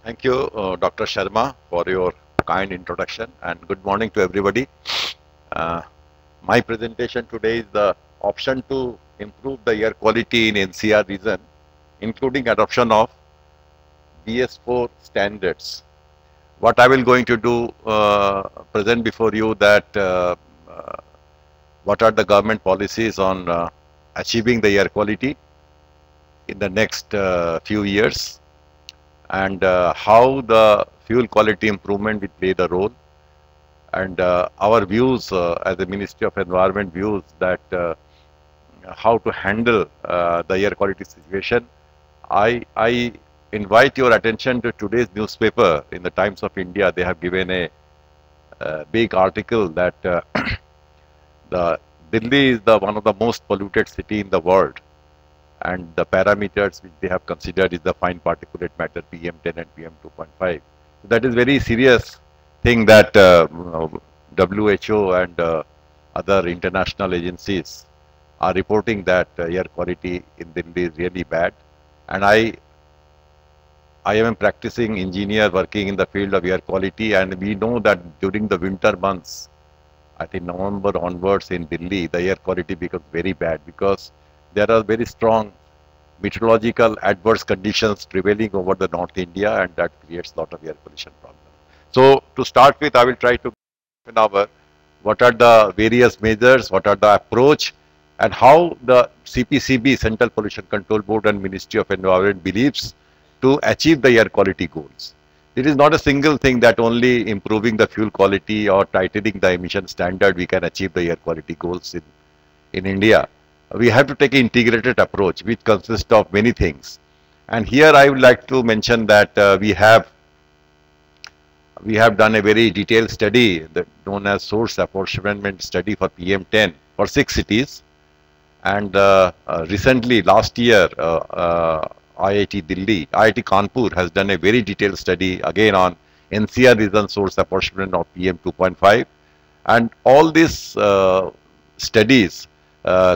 Thank you, Dr. Sharma, for your kind introduction, and good morning to everybody. Uh, my presentation today is the option to improve the air quality in NCR region, including adoption of BS4 standards. What I will going to do, present before you that uh, what are the government policies on achieving the air quality in the next few years, and how the fuel quality improvement will play the role, and our views as the Ministry of Environment views that how to handle the air quality situation. I invite your attention to today's newspaper in the Times of India. They have given a big article that the Delhi is the one of the most polluted city in the world, and the parameters which they have considered is the fine particulate matter PM10 and PM2.5. That is very serious thing that WHO and other international agencies are reporting that air quality in Delhi is really bad. And I am a practicing engineer working in the field of air quality, and we know that during the winter months, I think November onwards in Delhi, the air quality becomes very bad because there are very strong meteorological adverse conditions prevailing over the North India, and that creates a lot of air pollution problem. So to start with, I will try to give an hour what are the various measures, what are the approach, and how the CPCB, Central Pollution Control Board, and Ministry of Environment believes to achieve the air quality goals. It is not a single thing that only improving the fuel quality or tightening the emission standard we can achieve the air quality goals in India. We have to take an integrated approach which consists of many things. And here I would like to mention that we have done a very detailed study that known as source apportionment study for PM10 for 6 cities. And recently, last year, IIT Delhi, IIT Kanpur has done a very detailed study again on NCR region source apportionment of PM2.5. And all these studies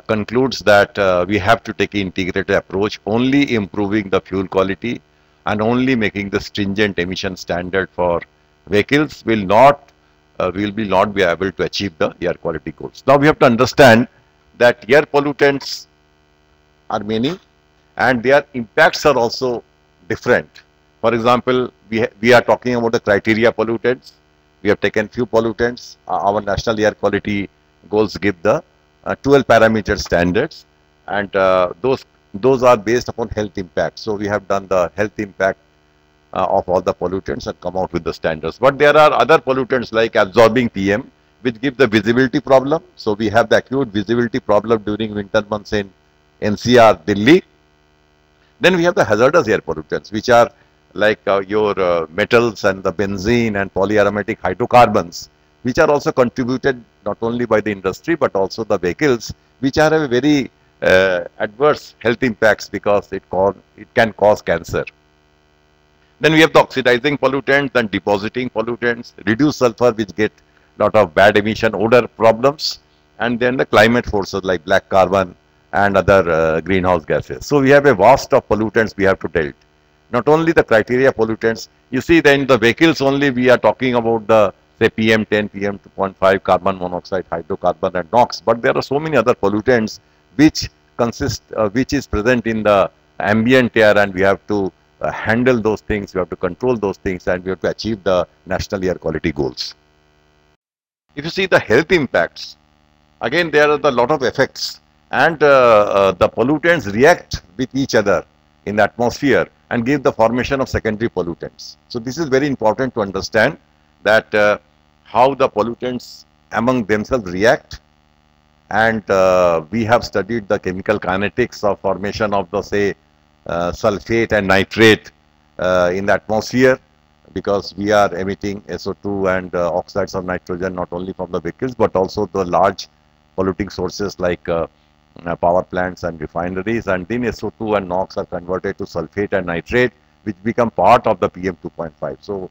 concludes that we have to take an integrated approach, only improving the fuel quality and only making the stringent emission standard for vehicles will not be able to achieve the air quality goals. Now we have to understand that air pollutants are many and their impacts are also different. For example, we are talking about the criteria pollutants. We have taken few pollutants. Our national air quality goals give the 12 parameter standards, and those are based upon health impact. So we have done the health impact of all the pollutants and come out with the standards. But there are other pollutants like absorbing PM, which give the visibility problem. So we have the acute visibility problem during winter months in NCR, Delhi. Then we have the hazardous air pollutants, which are like your metals and the benzene and polyaromatic hydrocarbons, which are also contributed not only by the industry but also the vehicles, which are a very adverse health impacts because it can cause cancer. Then we have the oxidizing pollutants and depositing pollutants, reduced sulfur, which get lot of bad emission odor problems, and then the climate forces like black carbon and other greenhouse gases. So we have a vast of pollutants we have to deal. Not only the criteria pollutants, you see then the vehicles only we are talking about the say PM10, PM2.5, carbon monoxide, hydrocarbon and NOx, but there are so many other pollutants which is present in the ambient air, and we have to handle those things, we have to control those things, and we have to achieve the national air quality goals. If you see the health impacts, again there are a lot of effects, and the pollutants react with each other in the atmosphere and give the formation of secondary pollutants. So this is very important to understand that how the pollutants among themselves react, and we have studied the chemical kinetics of formation of the say sulfate and nitrate in the atmosphere, because we are emitting SO2 and oxides of nitrogen not only from the vehicles but also the large polluting sources like power plants and refineries, and then SO2 and NOx are converted to sulfate and nitrate, which become part of the PM2.5. So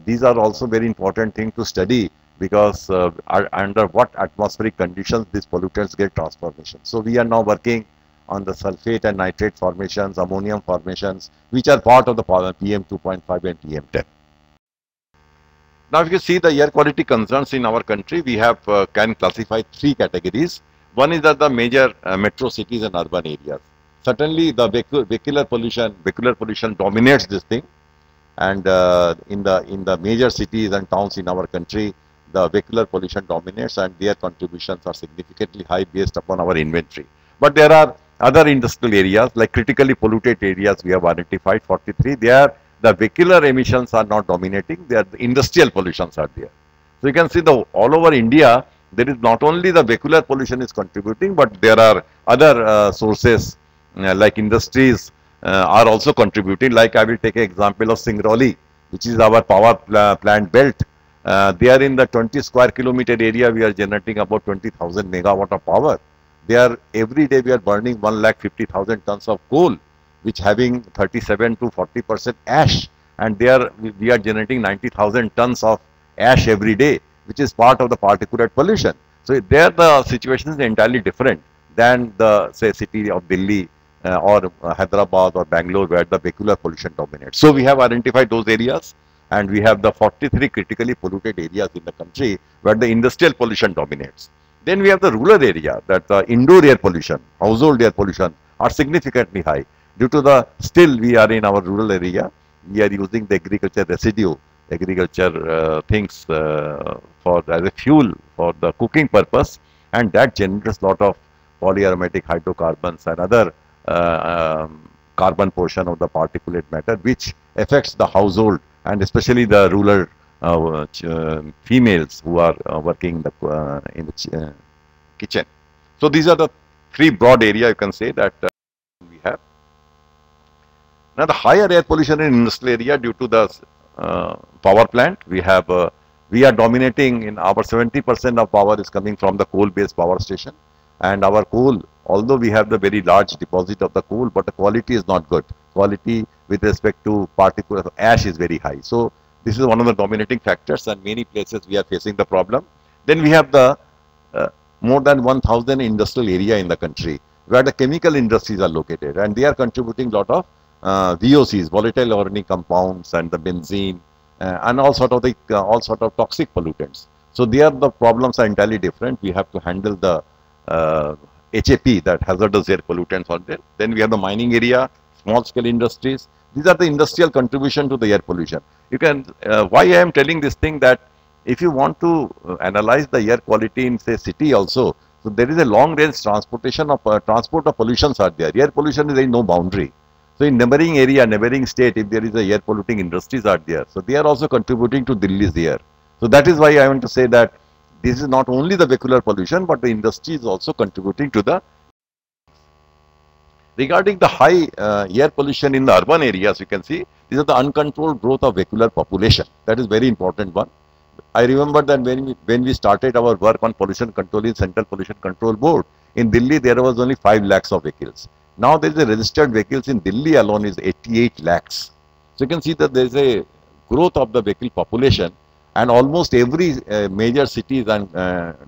these are also very important thing to study, because under what atmospheric conditions these pollutants get transformation. So we are now working on the sulfate and nitrate formations, ammonium formations, which are part of the PM 2.5 and PM 10. Now, if you see the air quality concerns in our country, we have can classify three categories. One is that the major metro cities and urban areas. Certainly, the vehicular pollution dominates this thing, and in the major cities and towns in our country, the vehicular pollution dominates, and their contributions are significantly high based upon our inventory. But there are other industrial areas like critically polluted areas. We have identified 43. There, the vehicular emissions are not dominating. There, the industrial pollutions are there. So you can see the all over India, there is not only the vehicular pollution is contributing, but there are other sources like industries are also contributing. Like I will take an example of Singrauli, which is our power plant belt. They are in the 20 square kilometer area. We are generating about 20,000 megawatt of power. They are every day we are burning 1,50,000 tons of coal, which having 37 to 40% ash, and there we are generating 90,000 tons of ash every day, which is part of the particulate pollution. So there the situation is entirely different than the say city of Delhi or Hyderabad or Bangalore, where the vehicular pollution dominates. So we have identified those areas, and we have the 43 critically polluted areas in the country where the industrial pollution dominates. Then we have the rural area, that the indoor air pollution, household air pollution are significantly high. Due to the, still we are in our rural area, we are using the agriculture residue, agriculture things for as a fuel for the cooking purpose, and that generates lot of polyaromatic hydrocarbons and other carbon portion of the particulate matter, which affects the household and especially the rural females who are working in the kitchen. So these are the three broad area you can say that we have. Now the higher air pollution in industrial area due to the power plant, we are dominating in our 70% of power is coming from the coal-based power station, and our coal, although we have the very large deposit of the coal, but the quality is not good. Quality with respect to particulate ash is very high. So this is one of the dominating factors, and many places we are facing the problem. Then we have the more than 1,000 industrial area in the country where the chemical industries are located, and they are contributing lot of VOCs, volatile organic compounds, and the benzene and all sort of toxic pollutants. So there the problems are entirely different. We have to handle the HAP, that hazardous air pollutants are there. Then we have the mining area, small scale industries. These are the industrial contribution to the air pollution. You can, why I am telling this thing, that if you want to analyze the air quality in say city also, so there is a long range transportation of transport of pollutions are there. Air pollution is no boundary. So in neighboring area, neighboring state, if there is a air polluting industries are there, so they are also contributing to Delhi's air. So that is why I want to say that this is not only the vehicular pollution, but the industry is also contributing to the. Regarding the high air pollution in the urban areas, you can see these are the uncontrolled growth of vehicular population. That is very important one. I remember that when we started our work on pollution control in Central Pollution Control Board, in Delhi there was only 5 lakhs of vehicles. Now there is a registered vehicles in Delhi alone is 88 lakhs. So you can see that there is a growth of the vehicle population, and almost every major cities and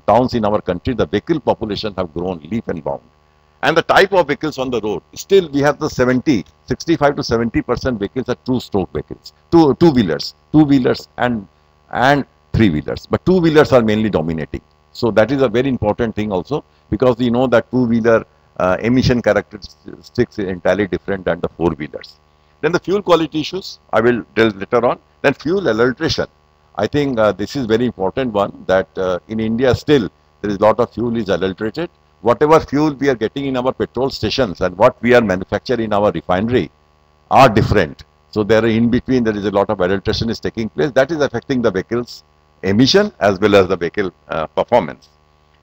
towns in our country, the vehicle population have grown leap and bound. And the type of vehicles on the road, still we have the 65 to 70% vehicles are two-stroke vehicles, two-wheelers and three-wheelers. But two-wheelers are mainly dominating. So that is a very important thing also, because you know that two-wheeler emission characteristics is entirely different than the four-wheelers. Then the fuel quality issues, I will tell later on. Then fuel adulteration. I think this is very important one, that in India still there is a lot of fuel is adulterated. Whatever fuel we are getting in our petrol stations and what we are manufacturing in our refinery are different. So there in between there is a lot of adulteration is taking place. That is affecting the vehicles emission as well as the vehicle performance.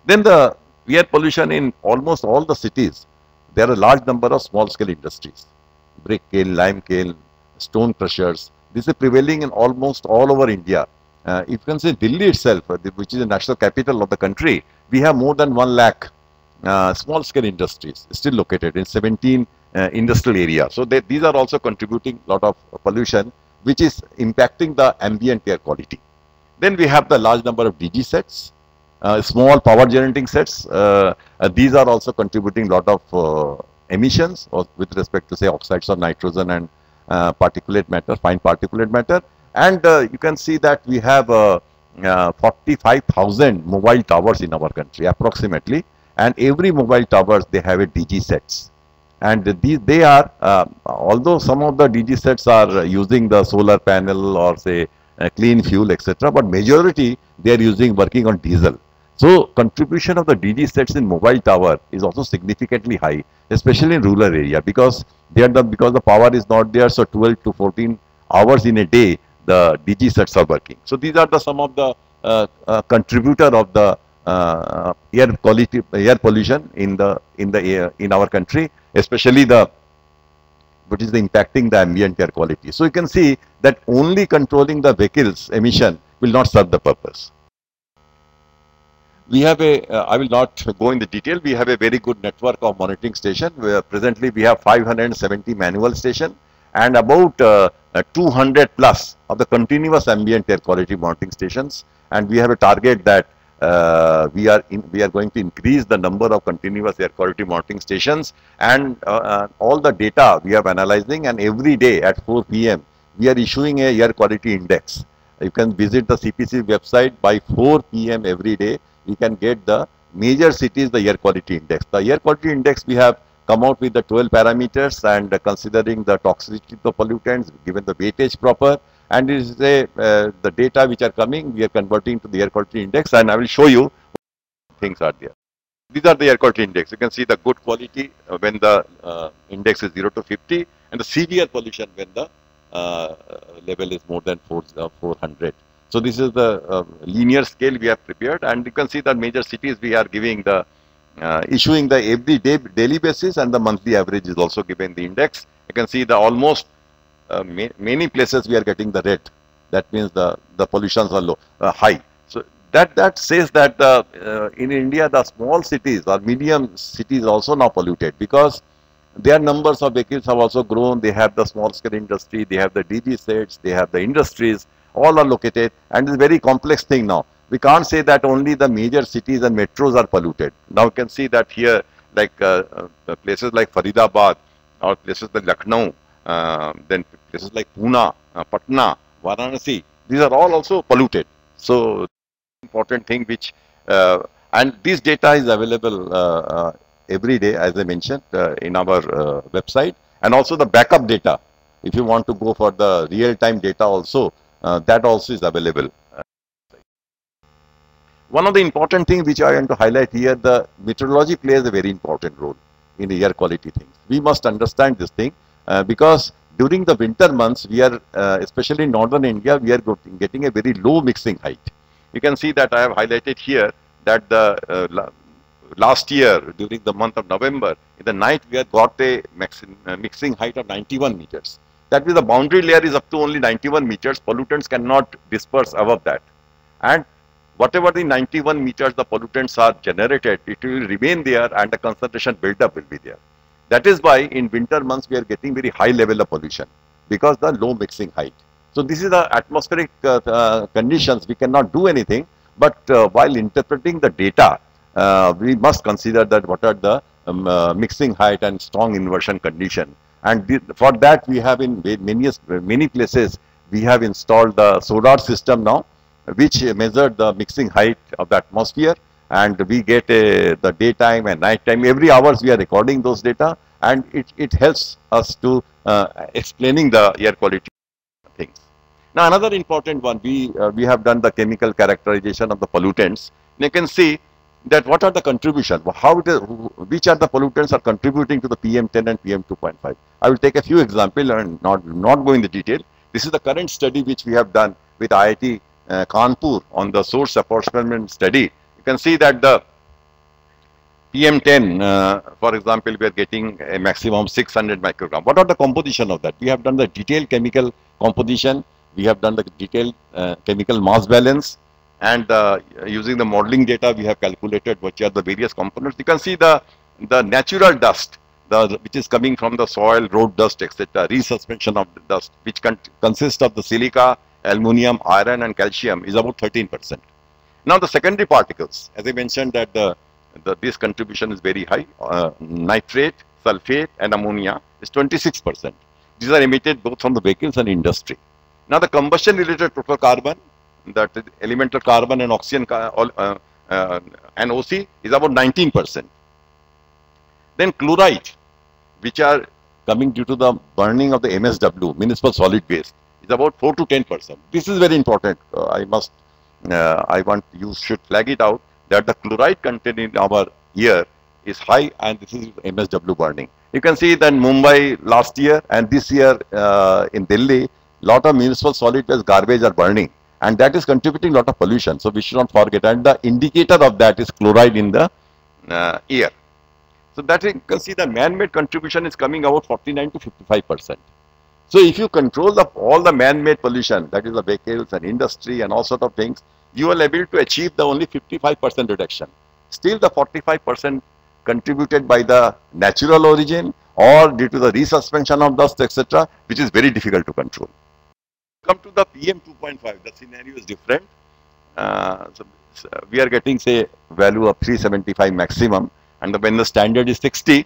Then the air pollution in almost all the cities, there are a large number of small scale industries. Brick kiln, lime kiln, stone crushers. This is prevailing in almost all over India. If you can say Delhi itself, which is the national capital of the country, we have more than 1 lakh small scale industries still located in 17 industrial areas. So these are also contributing a lot of pollution, which is impacting the ambient air quality. Then we have the large number of DG sets, small power generating sets. These are also contributing a lot of emissions or with respect to say oxides of nitrogen and particulate matter, fine particulate matter. And you can see that we have 45,000 mobile towers in our country approximately, and every mobile towers they have a DG sets. And these they are although some of the DG sets are using the solar panel or say clean fuel etc., but majority they are using working on diesel. So contribution of the DG sets in mobile tower is also significantly high, especially in rural area, because because the power is not there, so 12 to 14 hours in a day the DG sets are working. So these are the some of the contributor of the air quality, air pollution in air in our country, especially the which is impacting the ambient air quality. So you can see that only controlling the vehicles emission will not serve the purpose. We have a, I will not go in the detail, we have a very good network of monitoring station, where presently we have 570 manual station and about 200 plus of the continuous ambient air quality monitoring stations, and we have a target that we are going to increase the number of continuous air quality monitoring stations, and all the data we are analyzing, and every day at 4 p.m. we are issuing a air quality index. You can visit the CPC website by 4 p.m. every day. You can get the major cities, the air quality index. The air quality index we have come out with the 12 parameters, and considering the toxicity of the pollutants, given the weightage proper, and it is the data which are coming, we are converting to the air quality index, and I will show you things are there. These are the air quality index. You can see the good quality when the index is 0 to 50, and the severe pollution when the level is more than 400. So this is the linear scale we have prepared, and you can see that major cities we are giving the issuing the every day daily basis, and the monthly average is also given the index. You can see the almost many places we are getting the red. That means the pollutions are low, high. So that says that in India the small cities or medium cities also now polluted, because their numbers of vehicles have also grown. They have the small scale industry, they have the DG sets, they have the industries, all are located, and it's a very complex thing now. We can't say that only the major cities and metros are polluted. Now you can see that here, like places like Faridabad or places like Lucknow, then places like Pune, Patna, Varanasi, these are all also polluted. So important thing which, and this data is available every day, as I mentioned, in our website, and also the backup data. If you want to go for the real-time data also, that also is available. One of the important things which I want to highlight here, the meteorology plays a very important role in the air quality things. We must understand this thing because during the winter months, we are, especially in northern India, we are getting a very low mixing height. You can see that I have highlighted here that the last year during the month of November, in the night we have got a mixing height of 91 meters. That means the boundary layer is up to only 91 meters. Pollutants cannot disperse above that. And whatever the 91 meters the pollutants are generated, it will remain there, and the concentration buildup will be there. That is why in winter months we are getting very high level of pollution, because the low mixing height. So this is the atmospheric conditions. We cannot do anything, but while interpreting the data, we must consider that what are the mixing height and strong inversion condition. And for that we have in many places we have installed the sonar system now, which measure the mixing height of the atmosphere, and we get the daytime and nighttime. Every hours we are recording those data, and it helps us to explaining the air quality things. Now another important one, we have done the chemical characterization of the pollutants. You can see that what are the contribution, how it is, which are the pollutants are contributing to the PM10 and PM2.5. I will take a few examples and not go in the detail. This is the current study which we have done with IIT Kanpur on the source apportionment study. You can see that the PM10, for example, we are getting a maximum 600 microgram. What are the composition of that? We have done the detailed chemical composition, we have done the detailed chemical mass balance, and using the modeling data we have calculated which are the various components. You can see the natural dust, which is coming from the soil, road dust, etc., resuspension of the dust, which consists of the silica, aluminum, iron and calcium, is about 13%. Now the secondary particles, as I mentioned that this contribution is very high, nitrate, sulfate, and ammonia is 26%. These are emitted both from the vehicles and industry. Now, the combustion related total carbon, that is elemental carbon and oxygen and OC, is about 19%. Then chloride, which are coming due to the burning of the MSW, municipal solid waste, is about 4 to 10%. This is very important. I want you should flag it out that the chloride content in our air is high, and this is MSW burning. You can see that Mumbai last year and this year in Delhi, lot of municipal solid waste garbage are burning, and that is contributing a lot of pollution. So we should not forget, and the indicator of that is chloride in the air. So that you can see the man-made contribution is coming about 49 to 55%. So if you control all the man-made pollution, that is the vehicles and industry and all sort of things, you are able to achieve the only 55% reduction. Still the 45% contributed by the natural origin or due to the resuspension of dust, etc., which is very difficult to control. Come to the PM 2.5, the scenario is different. So we are getting, say, value of 375 maximum, and when the standard is 60,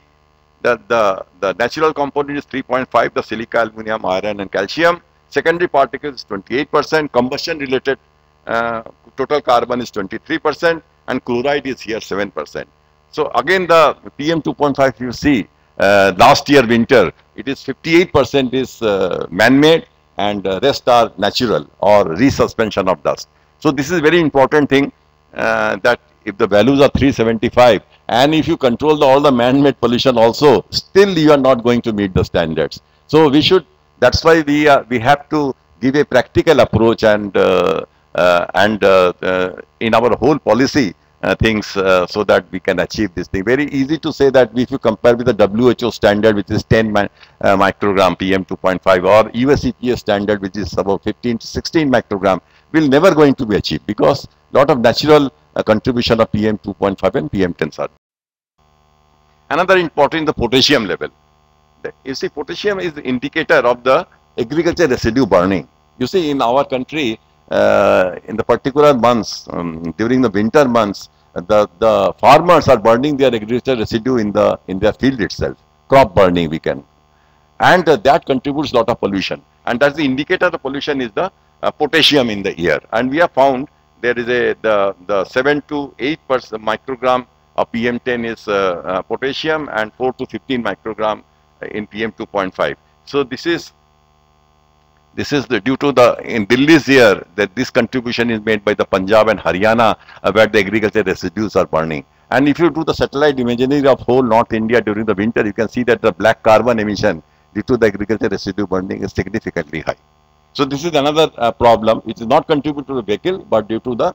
the natural component is 3.5, the silica, aluminum, iron and calcium. Secondary particles is 28%, combustion related total carbon is 23%, and chloride is here 7%. So again the PM 2.5 you see, last year winter, it is 58% is man-made, and rest are natural or resuspension of dust. So this is very important thing, that if the values are 375, and if you control all the man-made pollution also, still you are not going to meet the standards. So we should, that's why we have to give a practical approach, and in our whole policy things, so that we can achieve this thing. Very easy to say that if you compare with the WHO standard, which is 10 microgram PM 2.5, or US EPA standard, which is about 15 to 16 microgram, will never going to be achieved, because lot of natural contribution of PM 2.5 and PM 10 are. Another important, the potassium level. You see, potassium is the indicator of the agriculture residue burning. You see, in our country, in the particular months, during the winter months, the farmers are burning their agriculture residue in their field itself. Crop burning we can, and that contributes a lot of pollution. And that's the indicator of pollution is the potassium in the air. And we have found there is the 7 to 8% microgram of PM10 is potassium, and 4 to 15 microgram in PM 2.5. So this is due to in Delhi's year, that this contribution is made by the Punjab and Haryana, where the agriculture residues are burning. And if you do the satellite imagery of whole North India during the winter, you can see that the black carbon emission due to the agriculture residue burning is significantly high. So this is another problem which is not contributed to the vehicle, but due to the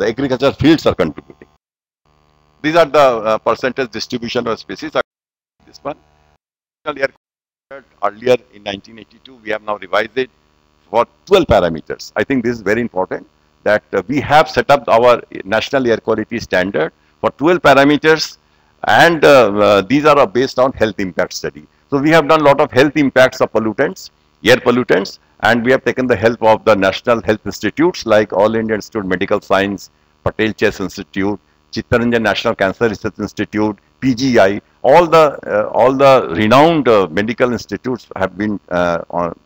agriculture fields are contributing. These are the percentage distribution of species. This one, earlier in 1982, we have now revised it for 12 parameters. I think this is very important, that we have set up our national air quality standard for 12 parameters, and these are based on health impact study. So we have done a lot of health impacts of pollutants, air pollutants, and we have taken the help of the national health institutes like All India Institute of Medical Science, Patel Chase Institute, Chittaranjan National Cancer Research Institute, PGI, all the renowned medical institutes have been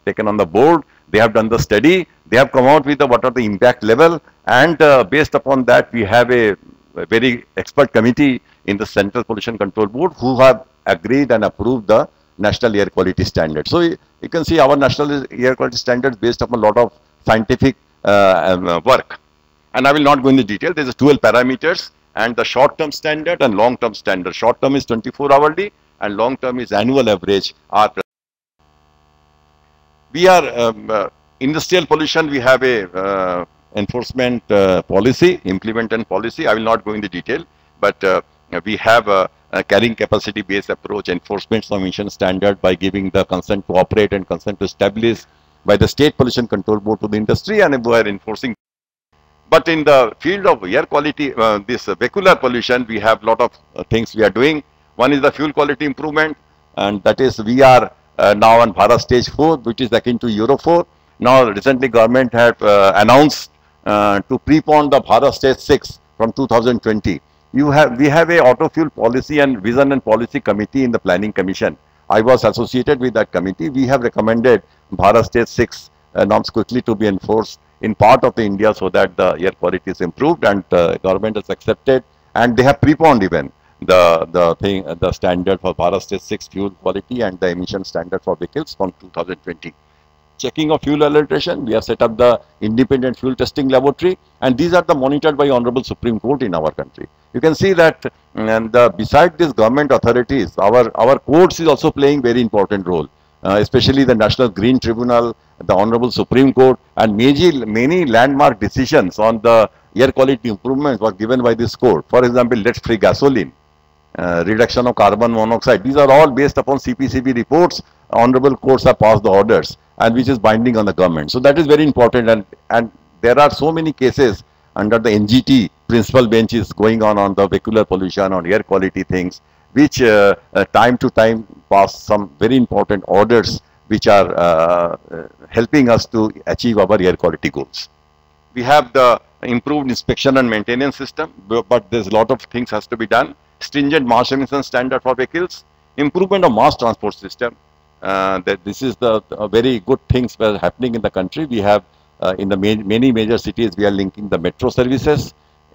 taken on the board. They have done the study. They have come out with what are the impact level, and based upon that, we have a very expert committee in the Central Pollution Control Board who have agreed and approved the national air quality standard. So you can see our national air quality standards based upon a lot of scientific work, and I will not go into detail. There is 12 parameters, and the short-term standard and long-term standard. Short-term is 24 hourly, and long-term is annual average. We are industrial pollution. We have a enforcement policy, implementation policy. I will not go into detail, but we have a carrying capacity based approach, enforcement of emission standard by giving the consent to operate and consent to establish by the State Pollution Control Board to the industry, and we are enforcing. But in the field of air quality, this vehicular pollution, we have a lot of things we are doing. One is the fuel quality improvement, and that is we are now on Bharat Stage 4, which is akin to Euro 4. Now recently government had announced to prepone the Bharat Stage 6 from 2020. We have a auto fuel policy and vision and policy committee in the planning commission. I was associated with that committee. We have recommended Bharat Stage 6 norms quickly to be enforced in part of the India so that the air quality is improved, and government has accepted, and they have preponed even the standard for Bharat Stage 6 fuel quality and the emission standard for vehicles from 2020. Checking of fuel adulteration, we have set up the independent fuel testing laboratory, and these are the monitored by Honorable Supreme Court in our country. You can see that beside these government authorities, our courts is also playing very important role, especially the National Green Tribunal, the Honorable Supreme Court, and many landmark decisions on the air quality improvements were given by this court. For example, lead-free gasoline, reduction of carbon monoxide. These are all based upon CPCB reports. Honorable courts have passed the orders, and which is binding on the government. So that is very important, and there are so many cases under the NGT principal benches going on the vehicular pollution, on air quality things, which time to time pass some very important orders which are helping us to achieve our air quality goals. We have the improved inspection and maintenance system, but there's a lot of things has to be done. Stringent mass emission standard for vehicles, improvement of mass transport system. That this is the very good things were happening in the country. We have in the many major cities, we are linking the metro services.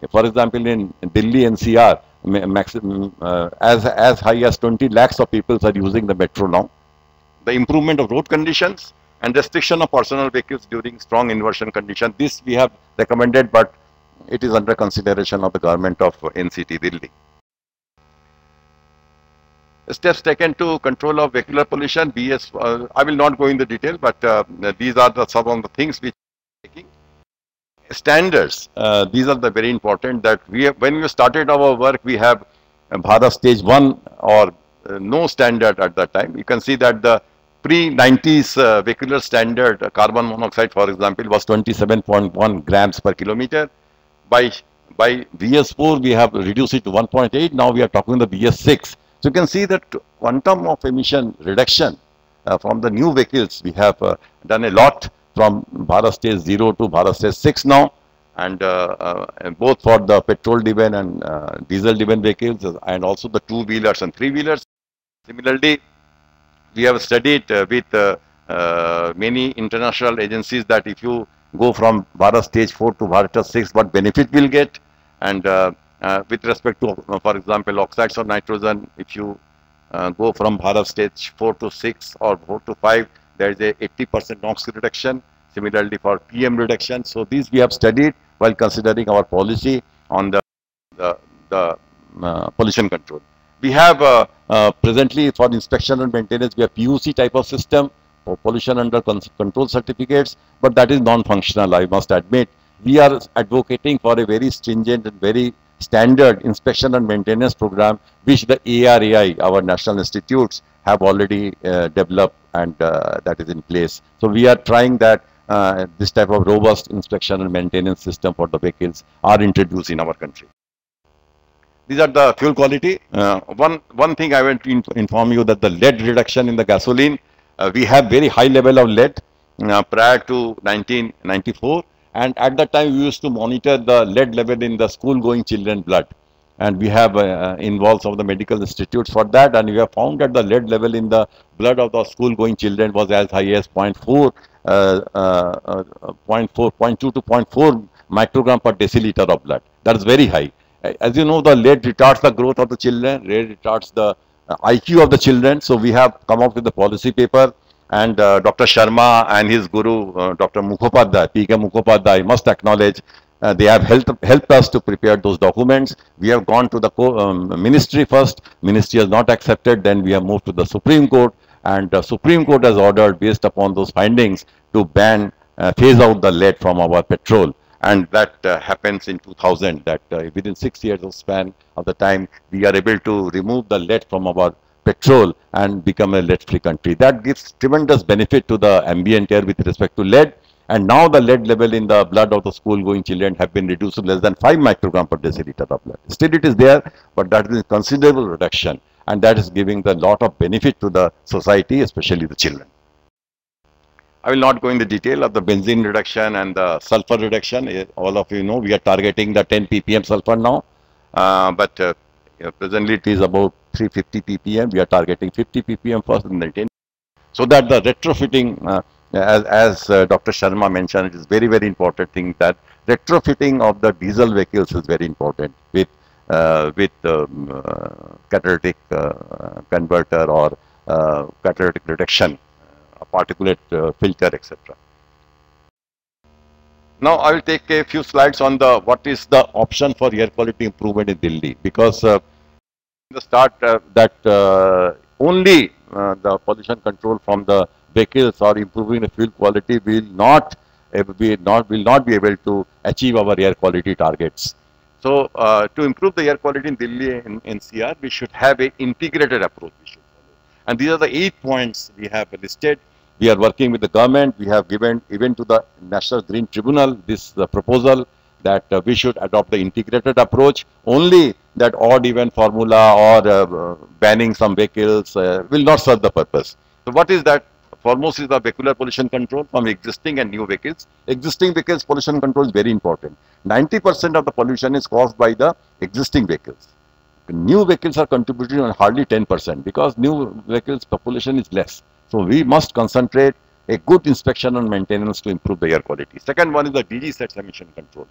For example, in Delhi NCR, maximum as high as 20 lakhs of people are using the metro now. The improvement of road conditions and restriction of personal vehicles during strong inversion condition. This we have recommended, but it is under consideration of the government of NCT Delhi. Steps taken to control of vehicular pollution. BS, I will not go into detail, but these are some of the things which we are taking. Standards. These are the very important that we have, when we started our work, we have Bharat Stage 1 or no standard at that time. You can see that the pre-90s vehicular standard carbon monoxide, for example, was 27.1 grams per kilometer. By BS4, we have reduced it to 1.8. Now we are talking the BS6. So you can see that quantum of emission reduction from the new vehicles. We have done a lot from Bharat Stage 0 to Bharat Stage 6 now, and both for the petrol-driven and diesel-driven vehicles, and also the two-wheelers and three-wheelers. Similarly, we have studied with many international agencies that if you go from Bharat Stage 4 to Bharat Stage 6, what benefit will get, and with respect to, for example, oxides of nitrogen, if you go from Bharat Stage 4 to 6 or 4 to 5, there is a 80% NOx reduction. Similarly, for PM reduction. So these we have studied while considering our policy on the pollution control. We have presently for inspection and maintenance, we have PUC type of system for pollution under control certificates, but that is non-functional, I must admit. We are advocating for a very stringent and very standard inspection and maintenance program, which the ARAI, our national institutes, have already developed, and that is in place. So we are trying that this type of robust inspection and maintenance system for the vehicles are introduced in our country. These are the fuel quality. One thing I want to inform you that the lead reduction in the gasoline, we have very high level of lead prior to 1994. And at that time, we used to monitor the lead level in the school-going children blood. And we have involved some of the medical institutes for that. And we have found that the lead level in the blood of the school-going children was as high as 0.2 to 0.4 microgram per deciliter of blood. That is very high. As you know, the lead retards the growth of the children, lead retards the IQ of the children. So we have come up with the policy paper. And Dr. Sharma and his guru, Dr. Mukhopadhyay, P.K. Mukhopadhyay, must acknowledge they have helped us to prepare those documents. We have gone to the ministry first. Ministry has not accepted. Then we have moved to the Supreme Court. And the Supreme Court has ordered, based upon those findings, to ban, phase out the lead from our petrol. And that happens in 2000, that within 6 years of span of the time, we are able to remove the lead from our petrol and become a lead-free country. That gives tremendous benefit to the ambient air with respect to lead. And now the lead level in the blood of the school-going children have been reduced to less than 5 microgram per deciliter of blood. Still it is there, but that is a considerable reduction. And that is giving a lot of benefit to the society, especially the children. I will not go into detail of the benzene reduction and the sulfur reduction. All of you know we are targeting the 10 ppm sulfur now. but presently it is about 350 ppm. We are targeting 50 ppm for the so that the retrofitting, as Dr. Sharma mentioned, it is very important thing that retrofitting of the diesel vehicles is very important with catalytic converter or catalytic reduction, particulate filter, etc. Now I will take a few slides on the what is the option for air quality improvement in Delhi, because in the start that only the pollution control from the vehicles or improving the fuel quality will not be able to achieve our air quality targets. So to improve the air quality in Delhi and NCR, we should have an integrated approach we should follow. And these are the 8 points we have listed. We are working with the government. We have given even to the National Green Tribunal this proposal that we should adopt the integrated approach. Only that odd even formula or banning some vehicles will not serve the purpose. So what is that? Foremost is the vehicular pollution control from existing and new vehicles. Existing vehicles pollution control is very important. 90% of the pollution is caused by the existing vehicles. New vehicles are contributing on hardly 10% because new vehicles population is less. So we must concentrate a good inspection and maintenance to improve the air quality. Second one is the DG sets emission control.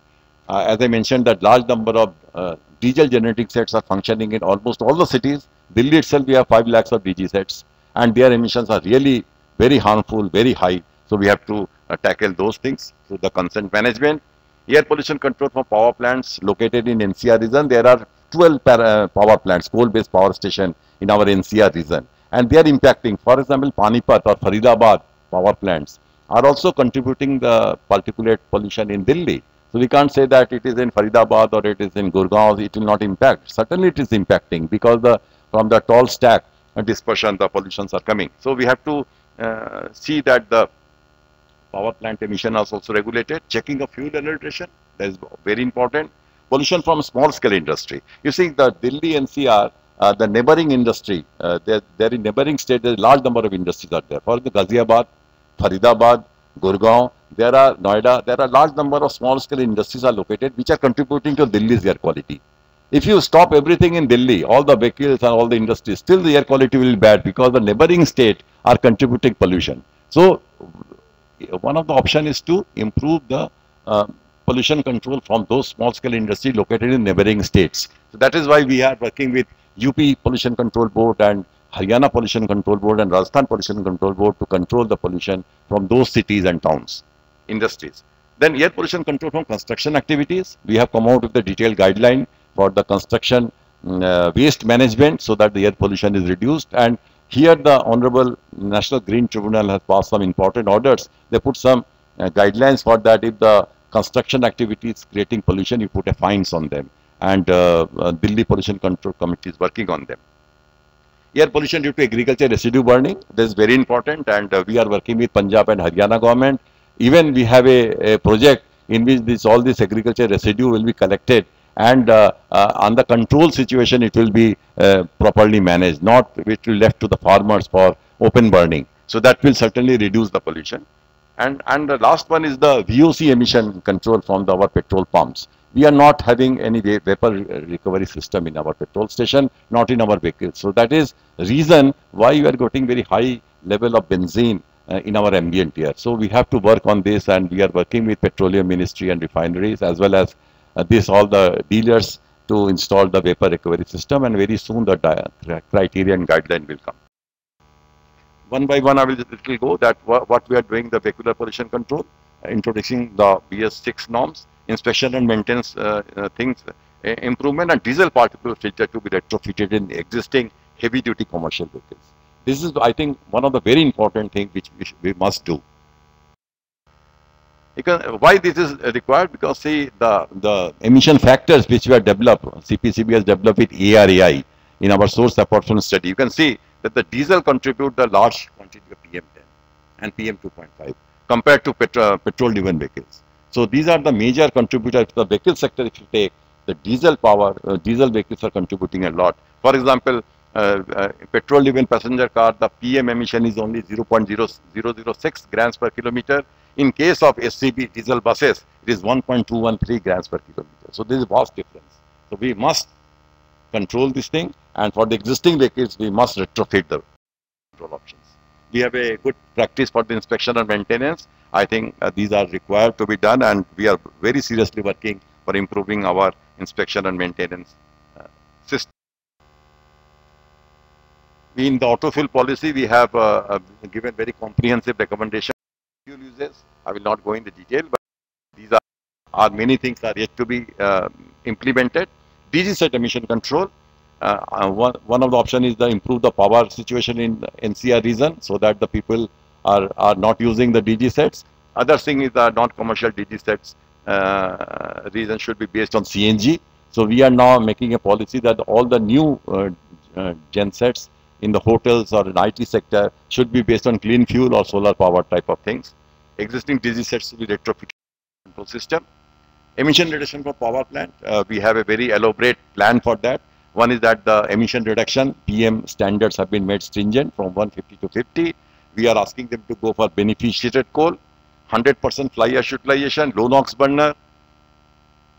As I mentioned, that large number of diesel generating sets are functioning in almost all the cities. Delhi itself, we have 5 lakhs of DG sets, and their emissions are really very harmful, very high. So we have to tackle those things through the consent management. Air pollution control from power plants located in NCR region. There are 12 power plants, coal-based power station in our NCR region, and they are impacting. For example, Panipat or Faridabad power plants are also contributing the particulate pollution in Delhi. So we can't say that it is in Faridabad or it is in Gurgaon, it will not impact. Certainly it is impacting because from the tall stack dispersion the pollutions are coming. So we have to see that the power plant emission is also regulated. Checking of fuel adulteration, that is very important. Pollution from small scale industry. You see the Delhi NCR, the neighboring industry, there in neighboring state, there is a large number of industries are there. For the Ghaziabad, Faridabad, Gurgaon, there are Noida, there are large number of small scale industries are located which are contributing to Delhi's air quality. If you stop everything in Delhi, all the vehicles and all the industries, still the air quality will be bad because the neighboring state are contributing pollution. So one of the option is to improve the pollution control from those small scale industries located in neighboring states. So that is why we are working with UP Pollution Control Board and Haryana Pollution Control Board and Rajasthan Pollution Control Board to control the pollution from those cities and towns, industries. Then air pollution control from construction activities. We have come out with the detailed guideline for the construction waste management so that the air pollution is reduced. And here the Honorable National Green Tribunal has passed some important orders. They put some guidelines for that. If the construction activities creating pollution, you put a fines on them. And Delhi Pollution Control Committee is working on them. Air pollution due to agriculture residue burning, this is very important, and we are working with Punjab and Haryana government. Even we have a project in which all this agriculture residue will be collected, and on the control situation it will be properly managed, not which will left to the farmers for open burning. So that will certainly reduce the pollution. And the last one is the VOC emission control from our petrol pumps. We are not having any vapor recovery system in our petrol station, not in our vehicles. So that is reason why we are getting very high level of benzene in our ambient air. So we have to work on this, and we are working with Petroleum Ministry and refineries as well as all the dealers to install the vapor recovery system, and very soon the criteria and guideline will come. One by one I will go that what we are doing the vehicular pollution control, introducing the BS6 norms, inspection and maintenance things, improvement, and diesel particle filter to be retrofitted in existing heavy duty commercial vehicles. This is, I think, one of the very important things which we must do. Because why this is required? Because see the emission factors which we have developed, CPCB has developed with ARAI in our source apportionment study. You can see that the diesel contribute the large quantity of PM10 and PM2.5 compared to petrol driven vehicles. So these are the major contributors to the vehicle sector. If you take the diesel power, diesel vehicles are contributing a lot. For example, petrol driven passenger car, the PM emission is only 0.0006 grams per kilometer. In case of SCB diesel buses, it is 1.213 grams per kilometer. So there is a vast difference. So we must control this thing, and for the existing vehicles, we must retrofit the control options. We have a good practice for the inspection and maintenance. I think these are required to be done, and we are very seriously working for improving our inspection and maintenance system. In the auto fuel policy, we have given very comprehensive recommendations for fuel uses. I will not go into detail, but these are many things are yet to be implemented. DG set emission control. One of the option is to improve the power situation in NCR region, so that the people are not using the DG sets. Other thing is the non-commercial DG sets region should be based on CNG. So we are now making a policy that all the new gen sets in the hotels or in IT sector should be based on clean fuel or solar power type of things. Existing DG sets will be retrofitted control system. Emission reduction for power plant, we have a very elaborate plan for that. One is that the emission reduction PM standards have been made stringent from 150 to 50. We are asking them to go for beneficiated coal, 100% fly ash utilization, low NOx burner.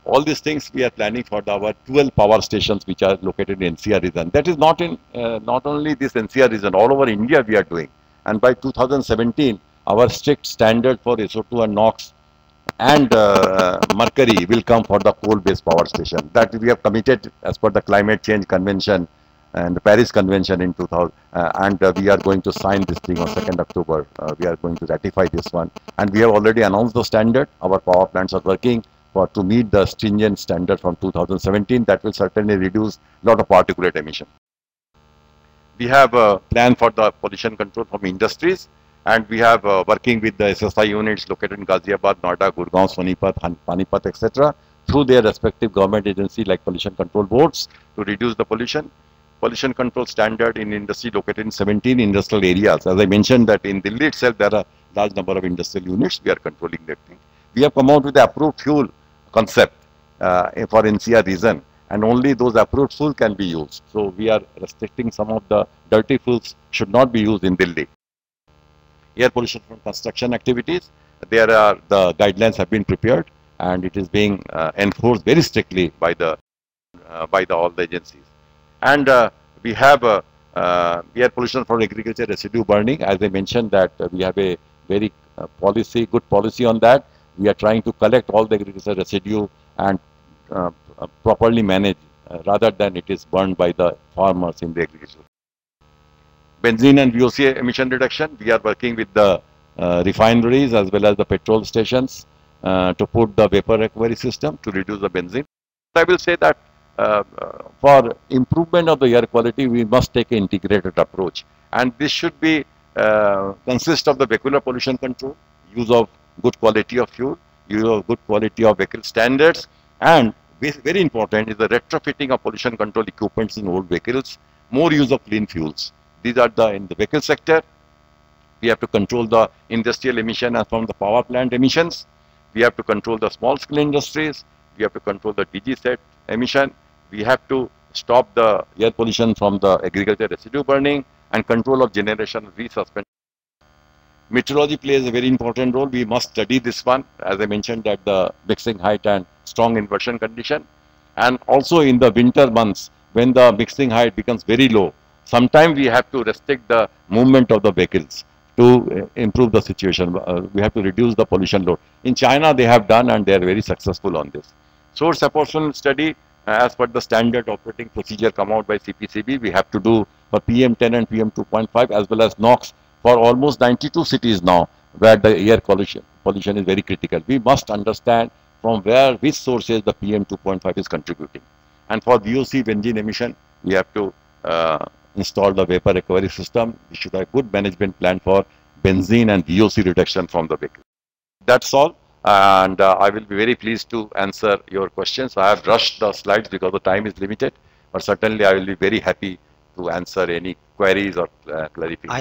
All these things we are planning for our 12 power stations which are located in NCR region. That is not in not only this NCR region, all over India we are doing. And by 2017, our strict standard for SO2 and NOx and mercury will come for the coal-based power station. That we have committed as per the Climate Change Convention and the Paris Convention in 2000, and we are going to sign this thing on 2nd October. We are going to ratify this one, and we have already announced the standard. Our power plants are working to meet the stringent standard from 2017. That will certainly reduce a lot of particulate emission. We have a plan for the pollution control from industries, and we have working with the SSI units located in Ghaziabad, Noida, Gurgaon, Sonipat, Panipat, etc. through their respective government agency like pollution control boards to reduce the pollution. Pollution control standard in industry located in 17 industrial areas. As I mentioned that in Delhi itself there are large number of industrial units. We are controlling that thing. We have come out with the approved fuel concept for NCR region, and only those approved fuel can be used. So we are restricting some of the dirty fuels should not be used in Delhi. Air pollution from construction activities, there are the guidelines have been prepared, and it is being enforced very strictly by the all the agencies. And we have air pollution from agriculture residue burning. As I mentioned that we have a very good policy on that. We are trying to collect all the agriculture residue and properly manage rather than it is burned by the farmers in the agriculture. Benzene and VOC emission reduction, we are working with the refineries as well as the petrol stations to put the vapor recovery system to reduce the benzene. I will say that for improvement of the air quality, we must take an integrated approach, and this should be consist of the vehicular pollution control, use of good quality of fuel, use of good quality of vehicle standards, and very important is the retrofitting of pollution control equipments in old vehicles, more use of clean fuels. These are in the vehicle sector. We have to control the industrial emission and from the power plant emissions. We have to control the small scale industries. We have to control the DG set emission. We have to stop the air pollution from the agriculture residue burning and control of generation resuspension. Meteorology plays a very important role. We must study this one, as I mentioned, that the mixing height and strong inversion condition. And also in the winter months, when the mixing height becomes very low, sometimes we have to restrict the movement of the vehicles to improve the situation. We have to reduce the pollution load. In China, they have done, and they are very successful on this. Source apportionment study, as per the standard operating procedure come out by CPCB, we have to do for PM10 and PM2.5 as well as NOx for almost 92 cities now, where the air pollution is very critical. We must understand from which sources the PM2.5 is contributing. And for VOC benzene emission, we have to install the vapor recovery system. We should have good management plan for benzene and VOC reduction from the vehicle. That's all, and I will be very pleased to answer your questions. I have rushed the slides because the time is limited, but certainly I will be very happy to answer any queries or clarifications.